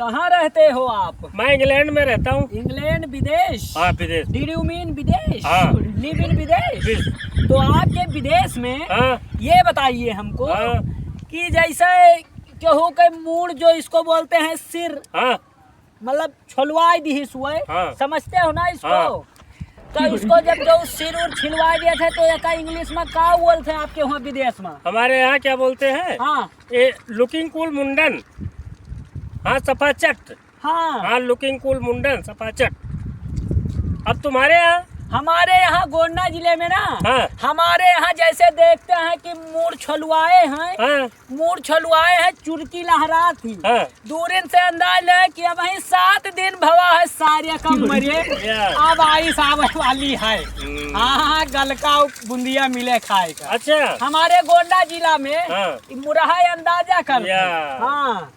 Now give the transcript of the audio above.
कहाँ रहते हो आप? मैं इंग्लैंड में रहता हूँ। इंग्लैंड विदेश? हाँ विदेश। डिड यू मीन विदेश? हाँ। लिव इन विदेश। तो आपके विदेश में हाँ ये बताइए हमको हाँ कि जैसे केहू के मूड जो इसको बोलते हैं सिर, हाँ मतलब छुलवाई दी हुए, हाँ। समझते हो ना इसको? हाँ। तो इसको जब जो सिर उर छिलवा दिए थे तो एक इंग्लिश में का बोलते हैं आपके वहाँ विदेश में? हमारे यहाँ क्या बोलते हैं? हाँ ये लुकिंग कूल मुंडन। हाँ सफाचट। हाँ। हाँ लुकिंग कूल मुंडन सफाचट। अब तुम्हारे यहाँ? हमारे यहाँ गोंडा जिले में ना, हाँ। हमारे यहाँ जैसे देखते हैं कि मूड छलुआए हैं, हाँ मूड छलुआए हैं, चुरकी लहरा थी, हाँ। दूरिन से अंदाज है कि अब वही 7 दिन भवा है सारे कम मरे, अब आई सावन वाली है। हाँ गलका बुंदिया मिले खाए का। अच्छा हमारे गोंडा जिला में हाँ। मुरहा अंदाजा कर। या। हाँ